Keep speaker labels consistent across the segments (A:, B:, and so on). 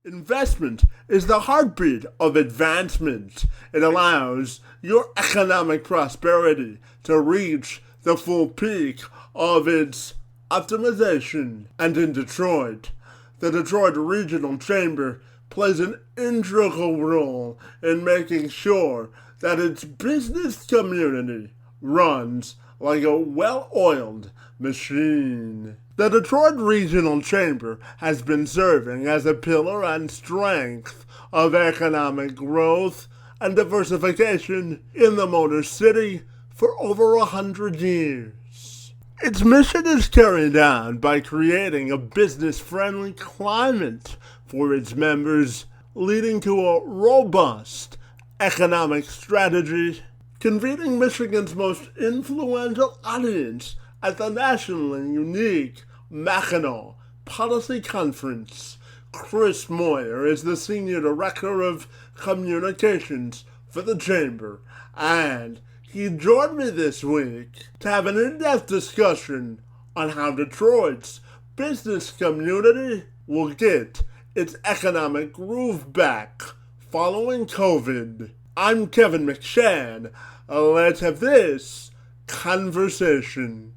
A: Investment is the heartbeat of advancement. It allows your economic prosperity to reach the full peak of its optimization. And in Detroit, the Detroit Regional Chamber plays an integral role in making sure that its business community runs like a well-oiled machine. The Detroit Regional Chamber has been serving as a pillar and strength of economic growth and diversification in the Motor City for over 100 years. Its mission is carried out by creating a business-friendly climate for its members, leading to a robust economic strategy, convening Michigan's most influential audience at the nationally unique Mackinac Policy Conference. Chris Moyer is the Senior Director of Communications for the Chamber, and he joined me this week to have an in-depth discussion on how Detroit's business community will get its economic groove back following COVID. I'm Kevin McShann. Let's have this conversation.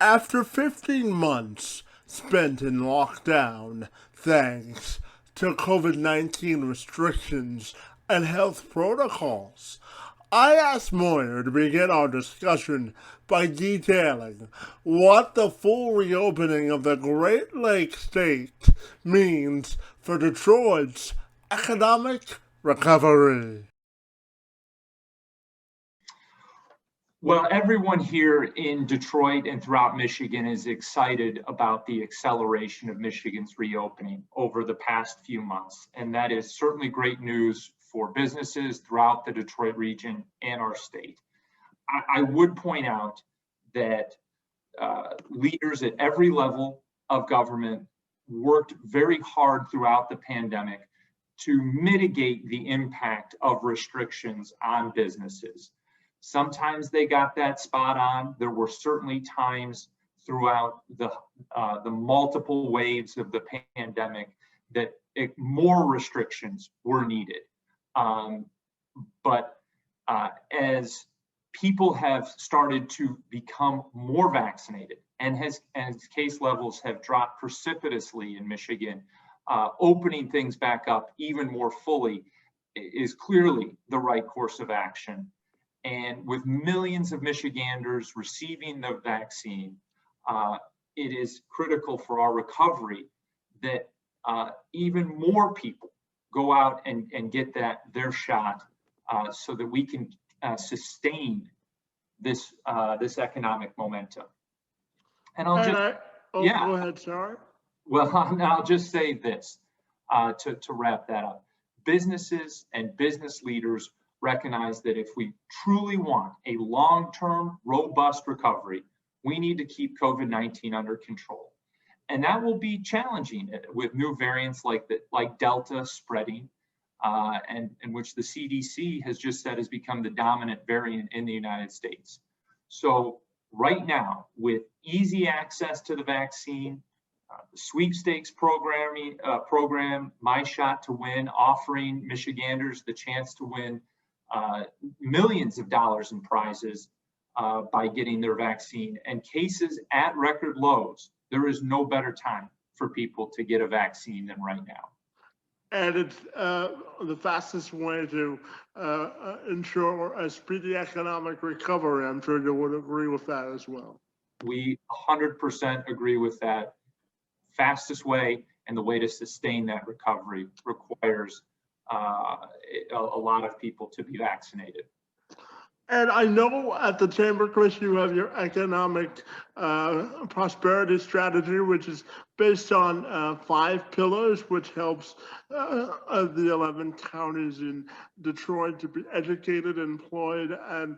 A: After 15 months spent in lockdown, thanks to COVID-19 restrictions and health protocols, I asked Moyer to begin our discussion by detailing what the full reopening of the Great Lakes state means for Detroit's economic recovery.
B: Well, everyone here in Detroit and throughout Michigan is excited about the acceleration of Michigan's reopening over the past few months. And that is certainly great news for businesses throughout the Detroit region and our state. I would point out that leaders at every level of government worked very hard throughout the pandemic to mitigate the impact of restrictions on businesses. Sometimes they got that spot on. There were certainly times throughout the multiple waves of the pandemic that more restrictions were needed. But as people have started to become more vaccinated and as case levels have dropped precipitously in Michigan, opening things back up even more fully is clearly the right course of action. And with millions of Michiganders receiving the vaccine, it is critical for our recovery that even more people go out and get their shot so that we can sustain this economic momentum. And I'll
A: go ahead, sorry.
B: Well, I'll just say this to wrap that up. Businesses and business leaders recognize that if we truly want a long-term, robust recovery, we need to keep COVID-19 under control. And that will be challenging with new variants like Delta spreading, and which the CDC has just said has become the dominant variant in the United States. So right now, with easy access to the vaccine, the sweepstakes program, My Shot to Win, offering Michiganders the chance to win millions of dollars in prizes by getting their vaccine, and cases at record lows, there is no better time for people to get a vaccine than right now.
A: And it's the fastest way to ensure a speedy economic recovery. I'm sure you would agree with that as well.
B: We 100% agree with that. Fastest way and the way to sustain that recovery requires a lot of people to be vaccinated.
A: And I know at the Chamber, Chris, you have your economic prosperity strategy, which is based on 5 pillars, which helps the 11 counties in Detroit to be educated, employed, and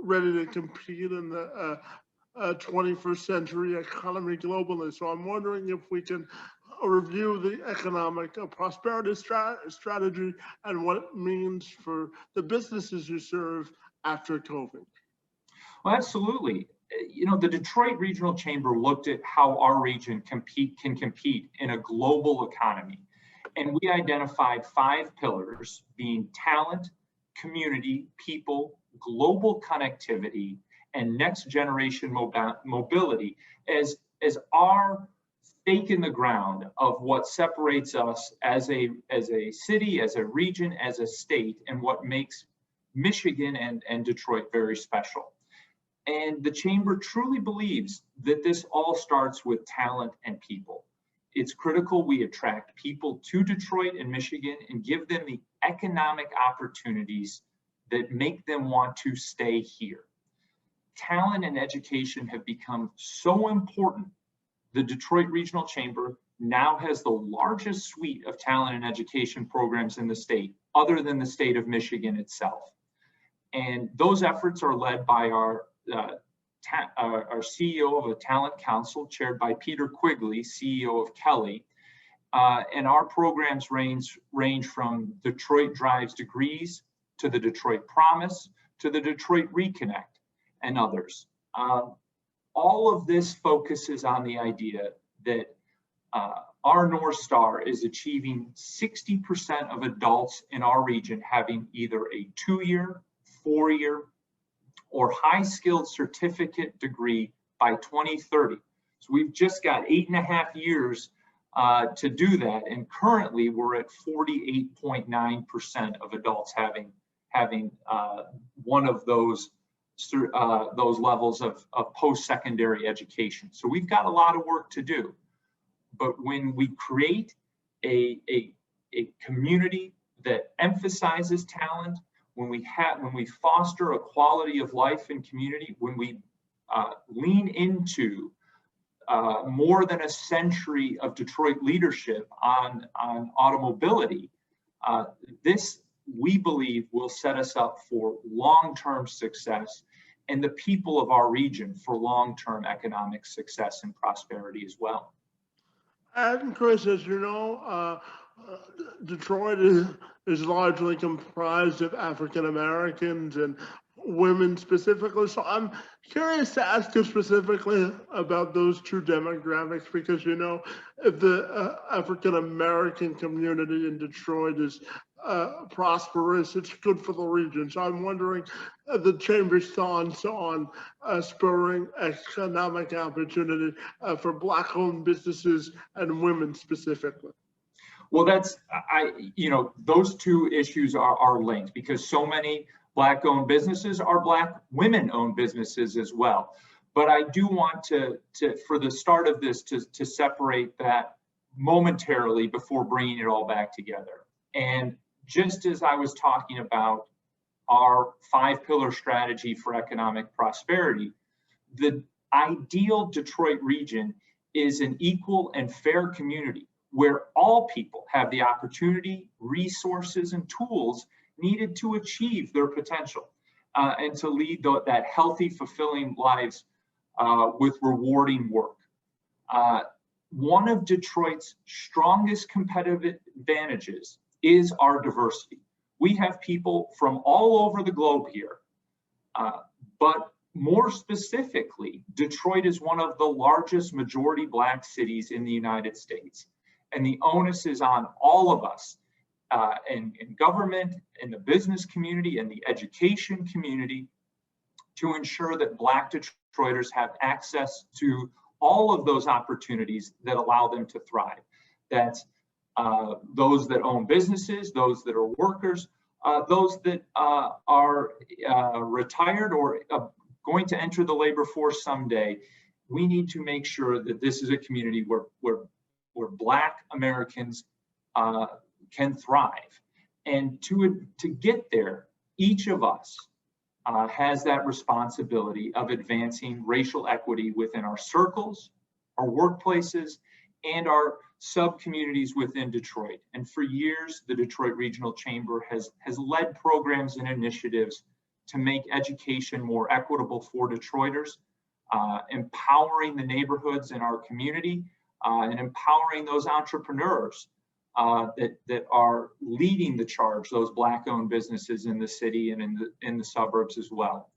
A: ready to compete in the 21st century economy globally. So I'm wondering if we can review the economic prosperity strategy and what it means for the businesses you serve after COVID.
B: Well, absolutely. The Detroit Regional Chamber looked at how our region can compete in a global economy. And we identified 5 pillars being talent, community, people, global connectivity, and next generation mobility as our stake in the ground of what separates us as a city, as a region, as a state, and what makes Michigan and Detroit very special. And the Chamber truly believes that this all starts with talent and people. It's critical we attract people to Detroit and Michigan and give them the economic opportunities that make them want to stay here. Talent and education have become so important. The Detroit Regional Chamber now has the largest suite of talent and education programs in the state, other than the state of Michigan itself. And those efforts are led by our CEO of a talent council, chaired by Peter Quigley, CEO of Kelly. And our programs range from Detroit Drives Degrees to the Detroit Promise to the Detroit Reconnect and others. All of this focuses on the idea that our North Star is achieving 60% of adults in our region having either a 2-year, 4-year, or high-skilled certificate degree by 2030. So we've just got 8.5 years to do that, and currently we're at 48.9% of adults having one of those levels of post-secondary education. So we've got a lot of work to do. But when we create a community that emphasizes talent, when we foster a quality of life and community, when we lean into more than a century of Detroit leadership on automobility, this, we believe, will set us up for long-term success and the people of our region for long-term economic success and prosperity as well.
A: And Chris, as you know, Detroit is largely comprised of African Americans and women specifically. So I'm curious to ask you specifically about those two demographics, because if the African American community in Detroit is prosperous, it's good for the region. So I'm wondering the Chamber's thoughts on spurring economic opportunity for Black-owned businesses and women specifically.
B: Well, those two issues are linked, because so many Black-owned businesses are Black women-owned businesses as well. But I do want to for the start of this, to separate that momentarily before bringing it all back together. And just as I was talking about our 5-pillar strategy for economic prosperity, the ideal Detroit region is an equal and fair community where all people have the opportunity, resources, and tools needed to achieve their potential and to lead that healthy, fulfilling lives with rewarding work. One of Detroit's strongest competitive advantages is our diversity. We have people from all over the globe here, but more specifically, Detroit is one of the largest majority Black cities in the United States. And the onus is on all of us in government, in the business community, and the education community to ensure that Black Detroiters have access to all of those opportunities that allow them to thrive. That's those that own businesses, those that are workers, those that are retired or going to enter the labor force someday. We need to make sure that this is a community where Black Americans can thrive. And to get there, each of us has that responsibility of advancing racial equity within our circles, our workplaces, and our sub-communities within Detroit. And for years, the Detroit Regional Chamber has led programs and initiatives to make education more equitable for Detroiters, empowering the neighborhoods in our community, and empowering those entrepreneurs that are leading the charge, those Black-owned businesses in the city and in the suburbs as well.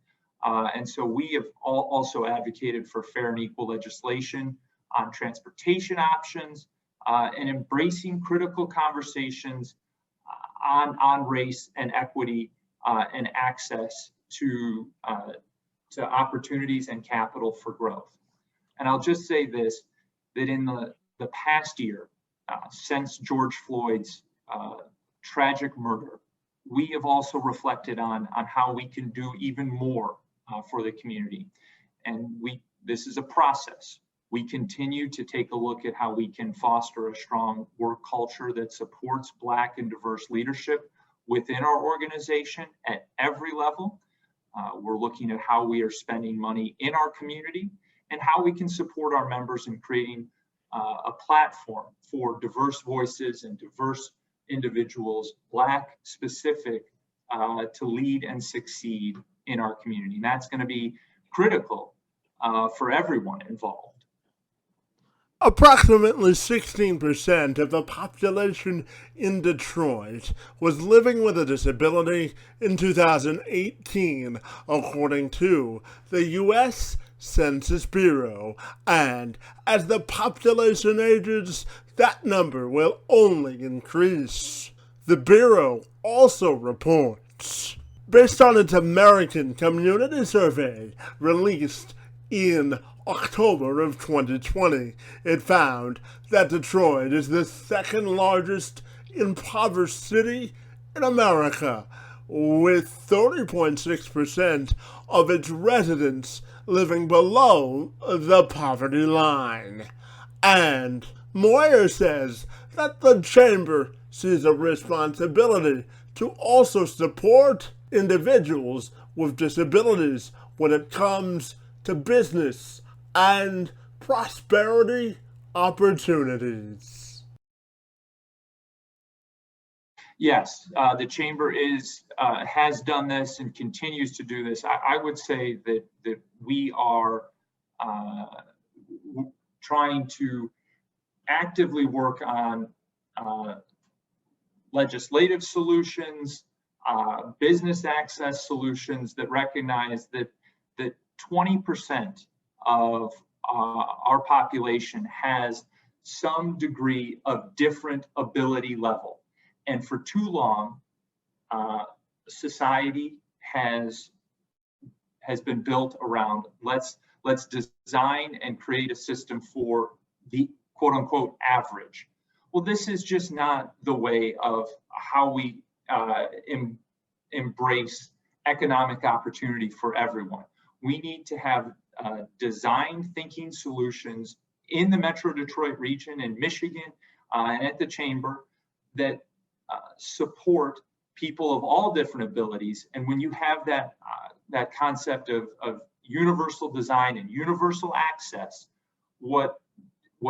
B: And so we have also advocated for fair and equal legislation on transportation options, and embracing critical conversations on race and equity, and access to opportunities and capital for growth. And I'll just say this, that in the past year, since George Floyd's tragic murder, we have also reflected on how we can do even more for the community. And this is a process. We continue to take a look at how we can foster a strong work culture that supports Black and diverse leadership within our organization at every level. We're looking at how we are spending money in our community and how we can support our members in creating a platform for diverse voices and diverse individuals, Black specific, to lead and succeed in our community. And that's going to be critical for everyone involved.
A: Approximately 16% of the population in Detroit was living with a disability in 2018, according to the U.S. Census Bureau. And as the population ages, that number will only increase. The Bureau also reports, based on its American Community Survey released in October of 2020, it found that Detroit is the second largest impoverished city in America, with 30.6% of its residents living below the poverty line. And Moyer says that the Chamber sees a responsibility to also support individuals with disabilities when it comes to business and prosperity opportunities.
B: Yes, the Chamber has done this and continues to do this. I would say that we are trying to actively work on legislative solutions, business access solutions that recognize that 20% of our population has some degree of different ability level. And for too long, society has been built around let's design and create a system for the quote unquote average. Well, this is just not the way of how we embrace economic opportunity for everyone. We need to have design thinking solutions in the Metro Detroit region, in Michigan, and at the Chamber that support people of all different abilities. And when you have that concept of universal design and universal access, what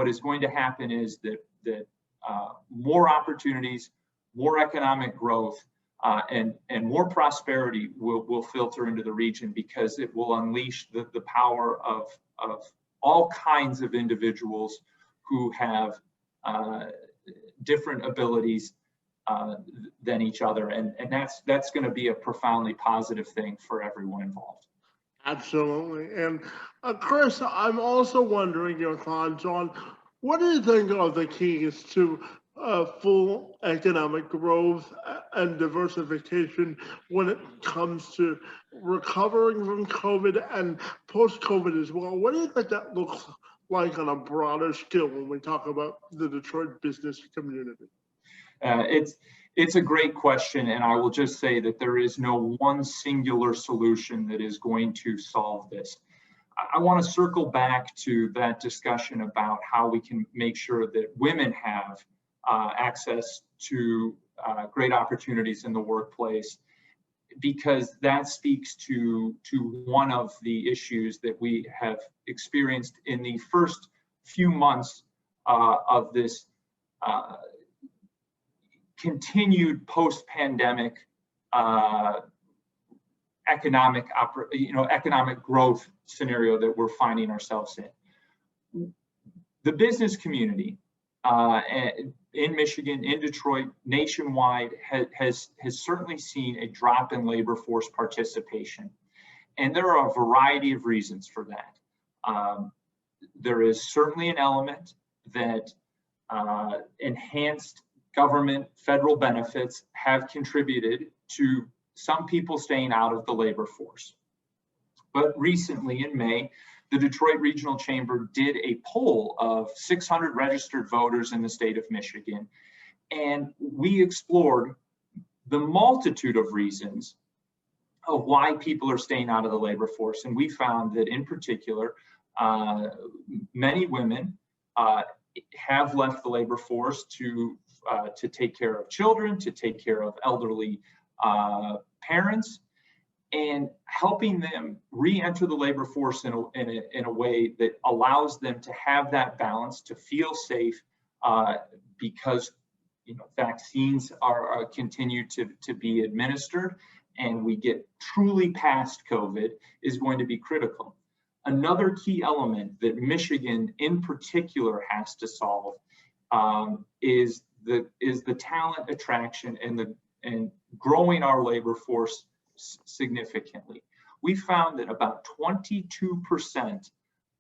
B: is going to happen is that more opportunities, more economic growth, and more prosperity will filter into the region, because it will unleash the power of all kinds of individuals who have different abilities than each other, and that's going to be a profoundly positive thing for everyone involved.
A: Absolutely. And Chris, I'm also wondering your thoughts on what do you think are the keys to full economic growth and diversification when it comes to recovering from COVID and post-COVID as well? What do you think that looks like on a broader scale when we talk about the Detroit business community?
B: It's a great question, and I will just say that there is no one singular solution that is going to solve this. I want to circle back to that discussion about how we can make sure that women have access to great opportunities in the workplace, because that speaks to one of the issues that we have experienced in the first few months of this continued post-pandemic economic growth scenario that we're finding ourselves in. The business community in Michigan, in Detroit, nationwide has certainly seen a drop in labor force participation. And there are a variety of reasons for that. There is certainly an element that enhanced government federal benefits have contributed to some people staying out of the labor force. But recently in May, the Detroit Regional Chamber did a poll of 600 registered voters in the state of Michigan, and we explored the multitude of reasons of why people are staying out of the labor force. And we found that in particular, many women have left the labor force to take care of children, to take care of elderly parents, and helping them re-enter the labor force in a way that allows them to have that balance, to feel safe, because vaccines are continue to be administered, and we get truly past COVID is going to be critical. Another key element that Michigan in particular has to solve is the talent attraction and growing our labor force significantly. We found that about 22%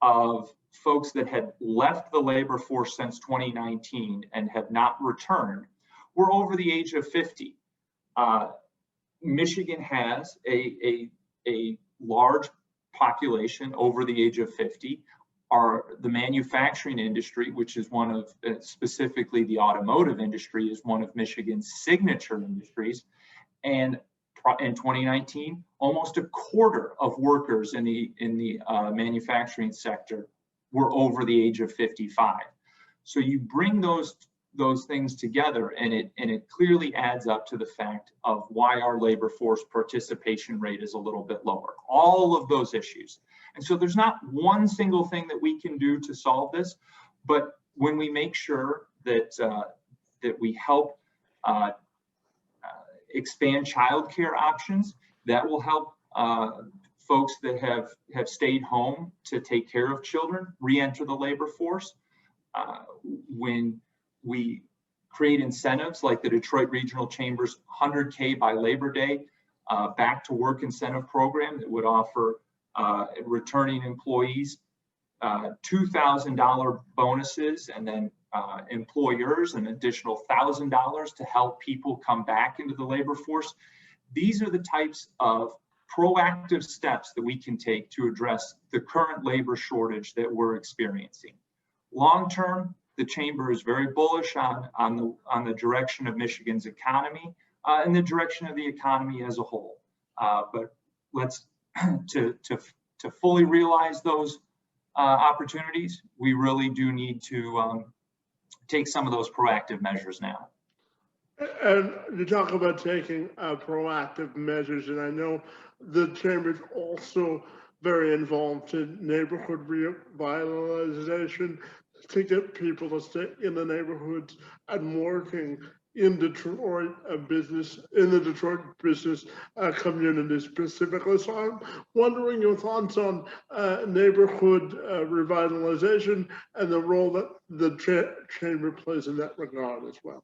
B: of folks that had left the labor force since 2019 and have not returned were over the age of 50. Michigan has a large population over the age of 50. The manufacturing industry, which is one of, specifically the automotive industry, is one of Michigan's signature industries. And in 2019, almost a quarter of workers in the manufacturing sector were over the age of 55. So you bring those things together, and it clearly adds up to the fact of why our labor force participation rate is a little bit lower. All of those issues. And so there's not one single thing that we can do to solve this, but when we make sure that that we help expand childcare options, that will help folks that have stayed home to take care of children re-enter the labor force. When we create incentives like the Detroit Regional Chamber's 100K by Labor Day back to work incentive program that would offer returning employees $2,000 bonuses, and then employers an additional $1,000 to help people come back into the labor force. These are the types of proactive steps that we can take to address the current labor shortage that we're experiencing. Long term, the Chamber is very bullish on the direction of Michigan's economy and the direction of the economy as a whole. But let's to fully realize those opportunities, we really do need to take some of those proactive measures now.
A: And you talk about taking proactive measures, and I know the Chamber is also very involved in neighborhood revitalization to get people to stay in the neighborhoods and working in Detroit business, in the Detroit business community specifically. So I'm wondering your thoughts on neighborhood revitalization and the role that the Chamber plays in that regard as well.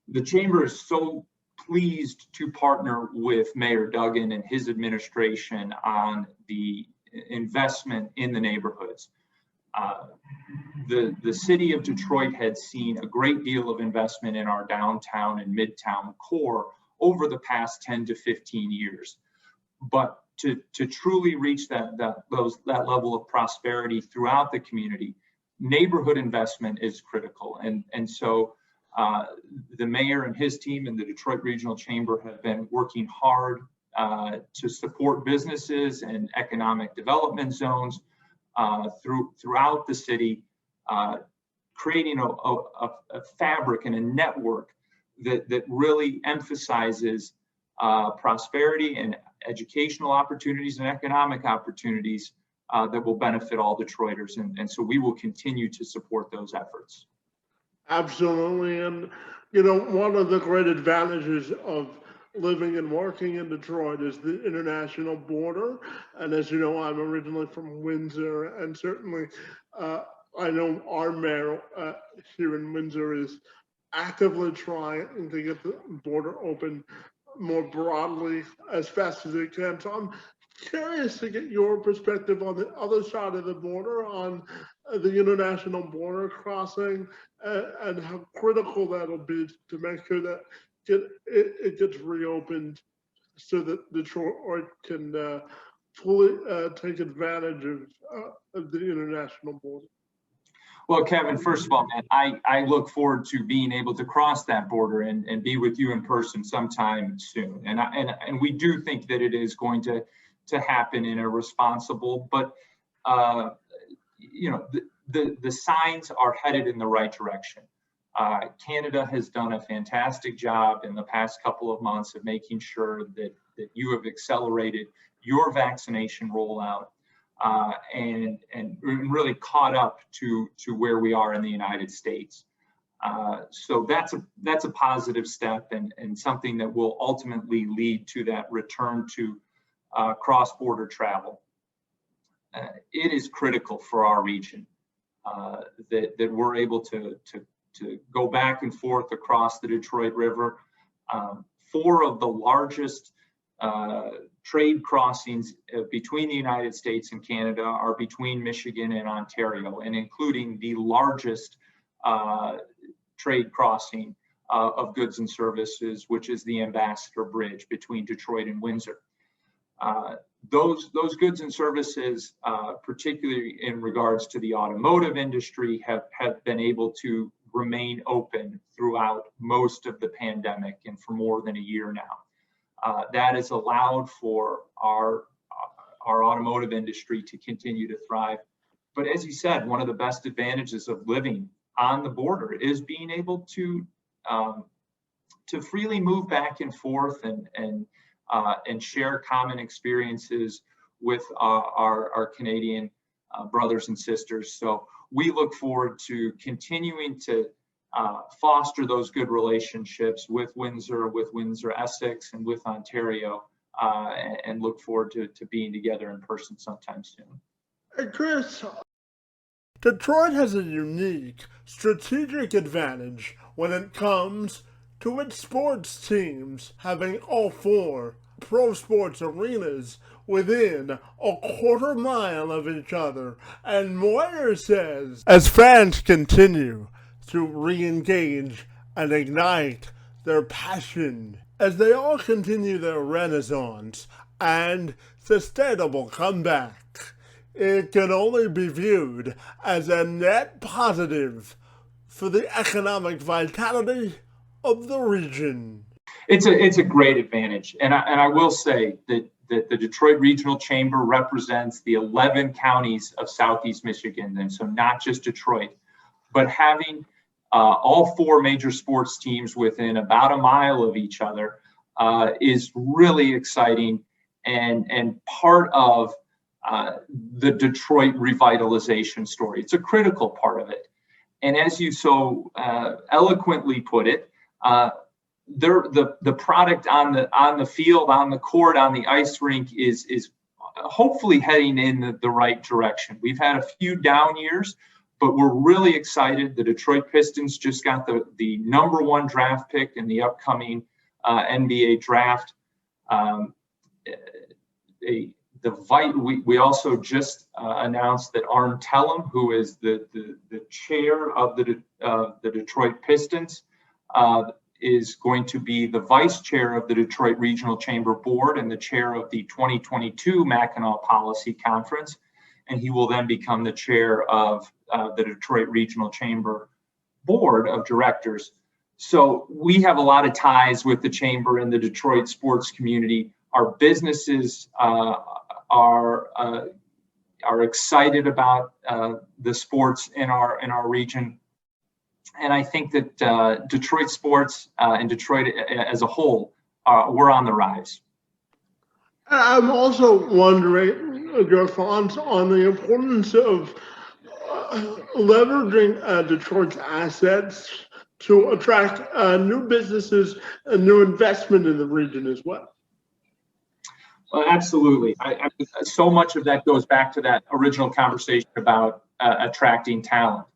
B: The Chamber is so pleased to partner with Mayor Duggan and his administration on the investment in the neighborhoods. The city of Detroit had seen a great deal of investment in our downtown and midtown core over the past 10 to 15 years. But to truly reach that level of prosperity throughout the community, neighborhood investment is critical. And so the mayor and his team and the Detroit Regional Chamber have been working hard to support businesses and economic development zones throughout the city, creating a fabric and a network that really emphasizes prosperity and educational opportunities and economic opportunities that will benefit all Detroiters. And so we will continue to support those efforts.
A: Absolutely. And, one of the great advantages of living and working in Detroit is the international border. And as you know, I'm originally from Windsor, and certainly I know our mayor here in Windsor is actively trying to get the border open more broadly as fast as it can. So I'm curious to get your perspective on the other side of the border, on the international border crossing, and how critical that'll be to make sure that it gets reopened so that Detroit can fully take advantage of the international border.
B: Well, Kevin, first of all, man, I look forward to being able to cross that border and be with you in person sometime soon. And we do think that it is going to happen in a responsible, but the signs are headed in the right direction. Canada has done a fantastic job in the past couple of months of making sure that you have accelerated your vaccination rollout. And really caught up to where we are in the United States. So that's a positive step and something that will ultimately lead to that return to cross-border travel. It is critical for our region that we're able to go back and forth across the Detroit River. 4 of the largest trade crossings between the United States and Canada are between Michigan and Ontario, and including the largest trade crossing of goods and services, which is the Ambassador Bridge between Detroit and Windsor. Those goods and services, particularly in regards to the automotive industry, have been able to remain open throughout most of the pandemic and for more than a year now. That has allowed for our automotive industry to continue to thrive. But as you said, one of the best advantages of living on the border is being able to freely move back and forth and share common experiences with our Canadian brothers and sisters. So we look forward to continuing to foster those good relationships with Windsor Essex, and with Ontario, and look forward to being together in person sometime soon.
A: Hey, Chris, Detroit has a unique strategic advantage when it comes to its sports teams, having all 4 pro sports arenas within a quarter mile of each other. And Moyer says, as fans continue to re-engage and ignite their passion, as they all continue their renaissance and sustainable comeback, it can only be viewed as a net positive for the economic vitality of the region.
B: It's a great advantage, and I will say that the Detroit Regional Chamber represents the 11 counties of Southeast Michigan, and so not just Detroit, but having all 4 major sports teams within about a mile of each other is really exciting and part of the Detroit revitalization story. It's a critical part of it. And as you so eloquently put it, the product on the field, on the court, on the ice rink is hopefully heading in the right direction. We've had a few down years, but we're really excited. The Detroit Pistons just got the number 1 draft pick in the upcoming NBA draft. We also just announced that Arn Tellem, who is the chair of the Detroit Pistons, is going to be the vice chair of the Detroit Regional Chamber Board and the chair of the 2022 Mackinac Policy Conference. And he will then become the chair of the Detroit Regional Chamber Board of Directors. So we have a lot of ties with the chamber and the Detroit sports community. Our businesses are excited about the sports in our region. And I think that Detroit sports and Detroit as a whole we're on the rise.
A: I'm also wondering your thoughts on the importance of leveraging Detroit's assets to attract new businesses and new investment in the region as well.
B: Absolutely. So much of that goes back to that original conversation about attracting talent.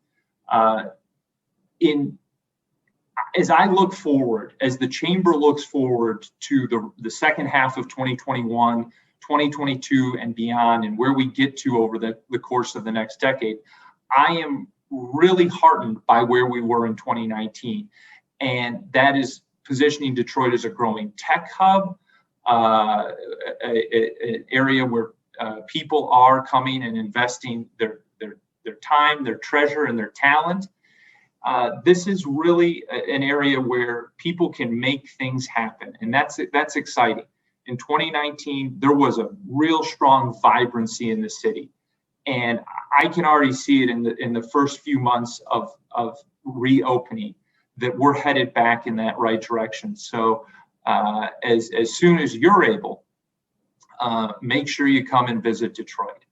B: As I look forward, as the chamber looks forward to the second half of 2021, 2022 and beyond, and where we get to over the course of the next decade, I am really heartened by where we were in 2019. And that is positioning Detroit as a growing tech hub, an area where people are coming and investing their time, their treasure, and their talent. This is really an area where people can make things happen, and that's exciting. In 2019, there was a real strong vibrancy in the city, and I can already see it in the first few months of reopening that we're headed back in that right direction. So as soon as you're able, make sure you come and visit Detroit.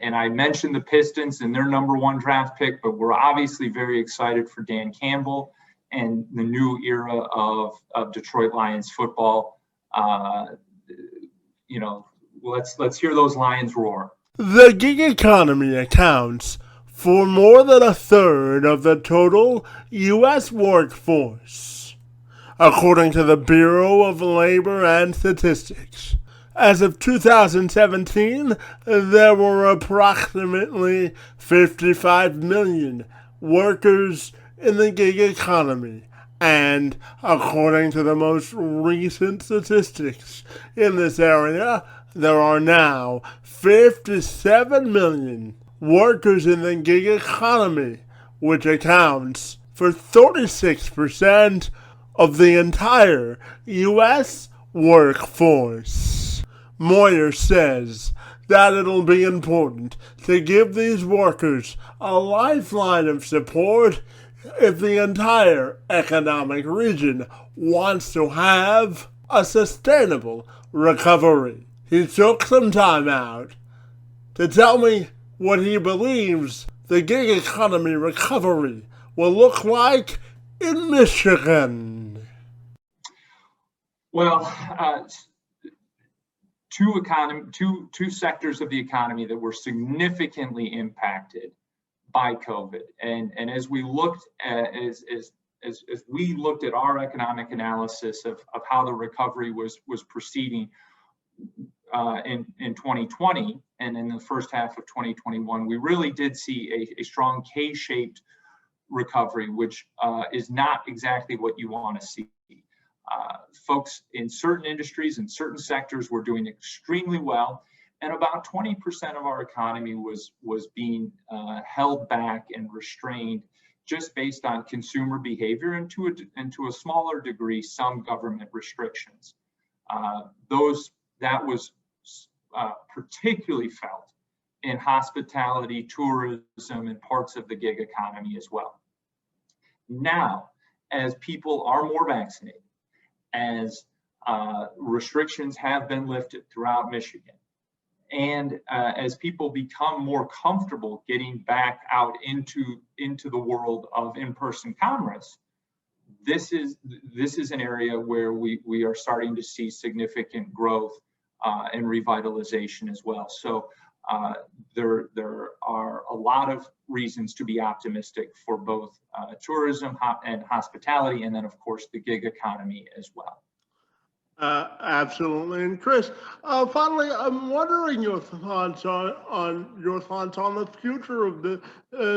B: And I mentioned the Pistons and their #1 draft pick, but we're obviously very excited for Dan Campbell and the new era of Detroit Lions football. Let's hear those Lions roar.
A: The gig economy accounts for more than a third of the total U.S. workforce, according to the Bureau of Labor and Statistics. As of 2017, there were approximately 55 million workers in the gig economy, and according to the most recent statistics in this area, there are now 57 million workers in the gig economy, which accounts for 36% of the entire U.S. workforce. Moyer says that it'll be important to give these workers a lifeline of support if the entire economic region wants to have a sustainable recovery. He took some time out to tell me what he believes the gig economy recovery will look like in Michigan.
B: Well, two sectors of the economy that were significantly impacted by COVID, and as we looked at, as we looked at our economic analysis of how the recovery was proceeding in 2020 and in the first half of 2021, we really did see a strong K-shaped recovery, which is not exactly what you want to see. Folks in certain industries and certain sectors were doing extremely well, and about 20% of our economy was being held back and restrained just based on consumer behavior, and to a smaller degree, some government restrictions. That was particularly felt in hospitality, tourism, and parts of the gig economy as well. Now, as people are more vaccinated, as restrictions have been lifted throughout Michigan, and as people become more comfortable getting back out into the world of in-person commerce, this is an area where we are starting to see significant growth and revitalization as well. So there are a lot of reasons to be optimistic for both tourism and hospitality, and then of course the gig economy as well.
A: Absolutely. And Chris, finally, I'm wondering your thoughts on the future of the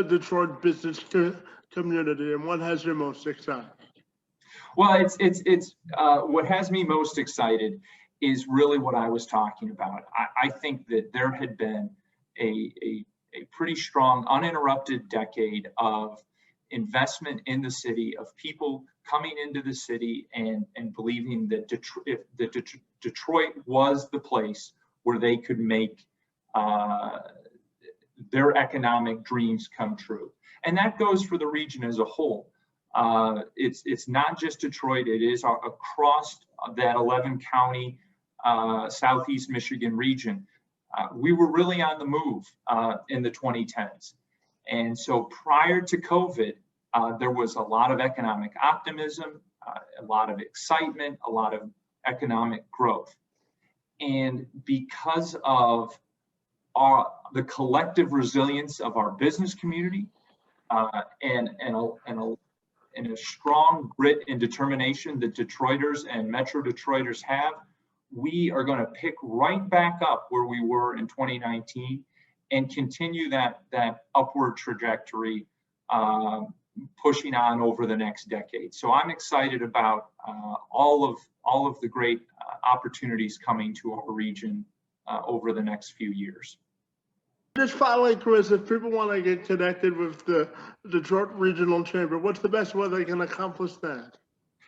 A: Detroit business community, and what has you most excited?
B: Well, it's what has me most excited is really what I was talking about. I think that there had been a pretty strong, uninterrupted decade of investment in the city, of people coming into the city and believing that Detroit was the place where they could make their economic dreams come true. And that goes for the region as a whole. It's not just Detroit, it is across that 11 county Southeast Michigan region. We were really on the move in the 2010s. And so prior to COVID, there was a lot of economic optimism, a lot of excitement, a lot of economic growth. And because of the collective resilience of our business community and a strong grit and determination that Detroiters and Metro Detroiters have, we are going to pick right back up where we were in 2019 and continue that upward trajectory, pushing on over the next decade. So I'm excited about all of the great opportunities coming to our region over the next few years.
A: Just finally, Chris, if people want to get connected with the Detroit Regional Chamber, what's the best way they can accomplish that?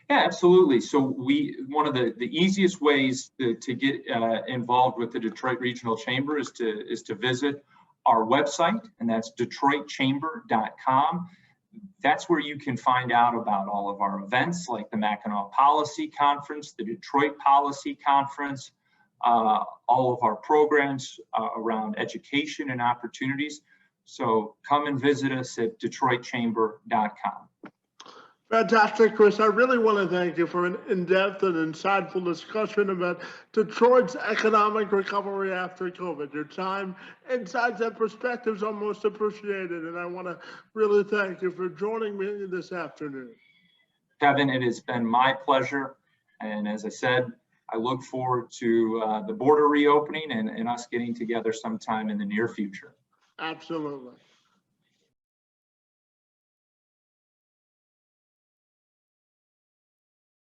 B: Yeah, absolutely. So one of the easiest ways to get involved with the Detroit Regional Chamber is to visit our website, and that's detroitchamber.com. That's where you can find out about all of our events like the Mackinac Policy Conference, the Detroit Policy Conference, all of our programs around education and opportunities. So come and visit us at detroitchamber.com.
A: Fantastic, Chris. I really want to thank you for an in-depth and insightful discussion about Detroit's economic recovery after COVID. Your time, insights, and perspectives are most appreciated, and I want to really thank you for joining me this afternoon.
B: Kevin, it has been my pleasure, and as I said, I look forward to the border reopening and us getting together sometime in the near future.
A: Absolutely.